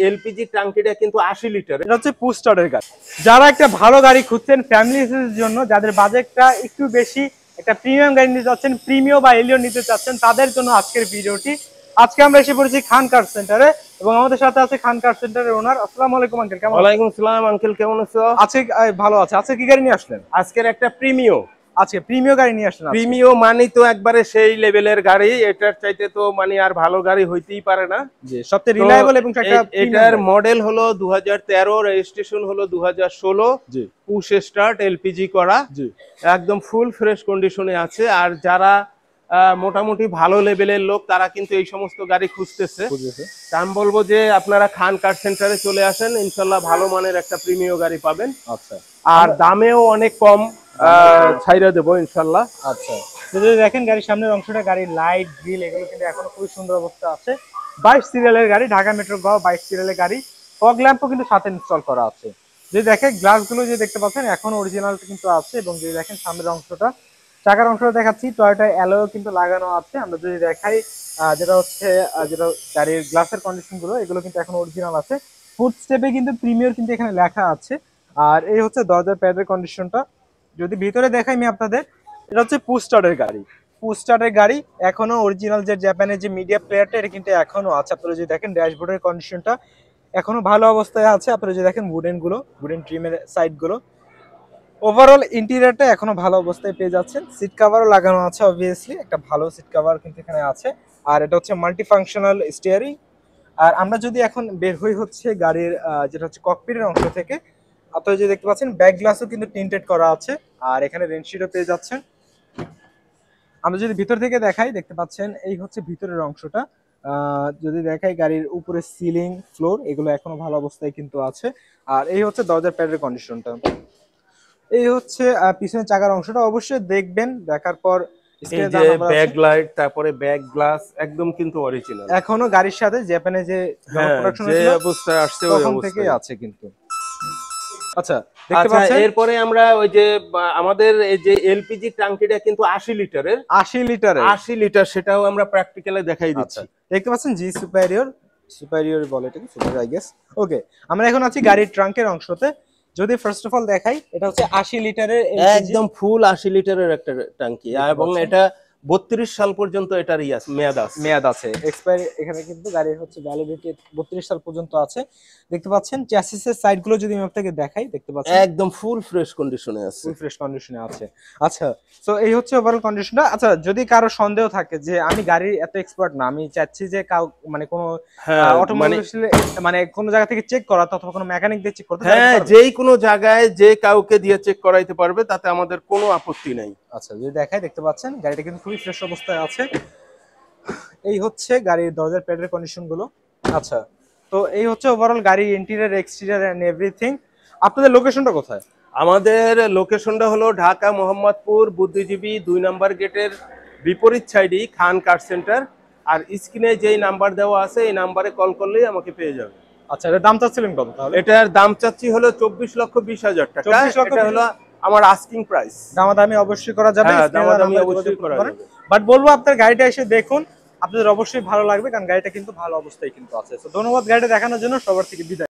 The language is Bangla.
এলপিজি ট্যাঙ্কিটা কিন্তু 80 লিটার। এটা হচ্ছে পুশ স্টার্টের গাড়ি। যারা একটা ভালো গাড়ি খুঁজছেন ফ্যামিলি ইউজের জন্য, যাদের বাজেটটা একটু বেশি, একটা প্রিমিয়াম গাড়ি নিতে চাচ্ছেন, প্রিমিও বা এলিও নিতে চাচ্ছেন, তাদের জন্য আজকের ভিডিওটি। আজকে আমরা এসে পড়েছি খান কার সেন্টারে এবং আমাদের সাথে আছে খান কার সেন্টারের ওনার। আসসালামু আলাইকুম আঙ্কেল, কেমন আছেন? ওয়ালাইকুম আসসালাম আঙ্কেল, কেমন আছো? আজকে ভালো আছে। আজকে কি গাড়ি নিয়ে আসলেন? আজকের একটা প্রিমিও। আজকে প্রিমিও গাড়ি নিয়ে আসলেন? প্রিমিও মানে তো একবারে সেই লেভেলের গাড়ি, এটার চাইতে তো মানে আর ভালো গাড়ি হইতেই পারে না। জি, সবচেয়ে রিলায়েবল এবং একটা এটার মডেল হলো 2013, রেজিস্ট্রেশন হলো 2016। জি, পুশ স্টার্ট, এলপিজি করা, জি, একদম ফুল ফ্রেশ কন্ডিশনে আছে। আর যারা মোটামুটি ভালো লেভেলের লোক তারা কিন্তু এই সমস্ত গাড়ি খুঁজতেছে। তা আমি বলবো যে আপনারা খান কার সেন্টারে চলে আসেন, ইনশাল্লাহ ভালো মানের একটা প্রিমিয় গাড়ি পাবেন। আচ্ছা, আর দামেও অনেক কম ছাইরা দেবো ইনশাল্লাহ। আচ্ছা, যদি দেখেন গাড়ির সামনের অংশটা, গাড়ির লাইট গ্রিল এগুলো কিন্তু এখনো খুবই সুন্দর অবস্থা আছে। 22 সিরিয়ালের গাড়ি, ঢাকা মেট্রো গ 22 সিরিয়ালের গাড়ি। ফগ ল্যাম্পও কিন্তু সাথে ইনস্টল করা আছে। যদি দেখেন গ্লাসগুলো যে দেখতে পাচ্ছেন এখন অরিজিনাল কিন্তু আছে। এবং যদি দেখেন সামনের অংশটা, চাকার অংশটা দেখাচ্ছি, টয়োটা অ্যালয় কিন্তু লাগানো আছে। আমরা যদি দেখাই যেটা হচ্ছে যেটা গাড়ির গ্লাসের কন্ডিশন গুলো, এগুলো কিন্তু এখন অরিজিনাল আছে। ফুট স্টেপে কিন্তু প্রিমিয়ার কিন্তু এখানে লেখা আছে। আর এই হচ্ছে দরজার প্যাডের কন্ডিশনটা। যদি ভিতরে দেখাই আমি আপনাদের, এটা হচ্ছে পুশ স্টার্টের গাড়ি। পুশ স্টার্টের গাড়ি এখনো অরিজিনাল যে জাপানের যে মিডিয়া প্লেয়ারটা, এটা কিন্তু এখনো আছে। আপনারা যদি দেখেন ড্যাশবোর্ডের কন্ডিশনটা এখনো ভালো অবস্থায় আছে। আপনারা যদি দেখেন উডেন ট্রিমের সাইড গুলো, ওভারঅল ইন্টেরিয়রটা এখনো ভালো অবস্থায় পেয়ে যাচ্ছেন। সিট কভারও লাগানো আছে, অবভিয়াসলি একটা ভালো সিট কভার কিন্তু এখানে আছে। আর এটা হচ্ছে মাল্টি ফাংশনাল স্টিয়ারিং। আর আমরা যদি এখন বের হই হচ্ছে গাড়ির যেটা হচ্ছে ককপিটের অংশ থেকে, আপনারা যে দেখতে পাচ্ছেন ব্যাক গ্লাসও কিন্তু টিন্টেড করা আছে। আর এখানে রেনশিটও পেয়ে যাচ্ছেন। আমরা যদি ভিতর থেকে দেখাই, দেখতে পাচ্ছেন এই হচ্ছে ভিতরের অংশটা। যদি দেখাই গাড়ির উপরে সিলিং, ফ্লোর এগুলো এখনো ভালো অবস্থায় কিন্তু আছে। আর এই হচ্ছে দরজার প্যাডের কন্ডিশনটা। এই হচ্ছে পিছনের চাকার অংশটা, অবশ্যই দেখবেন, দেখার পর এই যে ব্যাক লাইট, তারপরে ব্যাক গ্লাস একদম কিন্তু অরিজিনাল, এখনো গাড়ির সাথে জাপানে যে প্রোডাকশন যে অবস্থায় আসছে ওই তখন অবস্থায় থেকেই আছে কিন্তু। আচ্ছা, দেখতে আচ্ছা, পাচ্ছেন এরপরে আমরা ওই যে আমাদের এই যে এলপিজি ট্যাঙ্কিটা কিন্তু 80 লিটারের। 80 লিটার, সেটাও আমরা প্র্যাকটিক্যালি দেখাই দিচ্ছি। দেখতে পাচ্ছেন জি সুপারিয়র বলে এটাকে, সুপার আই গেস। ওকে, আমরা এখন আছি গাড়ির ট্রাঙ্কের অংশতে। যদি ফার্স্ট অফ অল দেখাই, এটা হচ্ছে 80 লিটারের একদম ফুল 80 লিটারের একটা ট্যাঙ্কি, এবং এটা 32 সাল পর্যন্ত এটার মেয়াদ আছে। এক্সপায়ারি এখানে কিন্তু গাড়ির হচ্ছে ভ্যালিডিটি 32 সাল পর্যন্ত আছে। দেখতে পাচ্ছেন চ্যাসিসের সাইড গুলো যদি আমি আপনাকে দেখাই, দেখতে পাচ্ছেন একদম ফুল ফ্রেশ কন্ডিশনে আছে। আচ্ছা, সো এই হচ্ছে ওভারঅল কন্ডিশনটা। আচ্ছা, যদি কারো সন্দেহ থাকে যে আমি গাড়ির এত এক্সপার্ট না, আমি চাচ্ছি যে মানে কোনো অটোমোবাইল মানে কোনো জায়গা থেকে চেক করা অথবা কোনো মেকানিক দিয়ে চেক করতে, যেই কোনো জায়গায় যে কাউকে দিয়ে চেক করাইতে পারবে, তাতে আমাদের কোনো আপত্তি নাই। আচ্ছা, যদি দেখাই, দেখতে পাচ্ছেন গাড়িটা কিন্তু খুবই ফ্রেশ অবস্থায় আছে। এই হচ্ছে গাড়ির দরজার প্যাডের কন্ডিশন গুলো। আচ্ছা, তো এই হচ্ছে ওভারঅল গাড়ির ইন্টেরিয়র, এক্সটেরিয়র এন্ড এভরিথিং। আপনাদের লোকেশনটা কোথায়? আমাদের লোকেশনটা হলো ঢাকা মোহাম্মদপুর বুদ্ধিজীবী 2 নম্বর গেটের বিপরীত সাইডেই খান কার সেন্টার। আর স্ক্রিনে যেই নাম্বার দেওয়া আছে এই নাম্বারে কল করলেই আমাকে পেয়ে যাবে। আচ্ছা, এটার দাম চাচ্ছিলেন কত তাহলে? এটার দাম চাচ্ছি হলো 24,20,000 টাকা। এটা হলো আমার আস্কিং প্রাইস। দামাদামি অবশ্যই করা যাবে, দামাদামি অবশ্যই করা যাবে। বাট বলবো আপনার গাড়িটা এসে দেখুন, আপনাদের অবশ্যই ভালো লাগবে, কারণ গাড়িটা কিন্তু ভালো অবস্থায় কিন্তু আছে। তো ধন্যবাদ গাড়িটা দেখানোর জন্য, সবার থেকে বিদায়।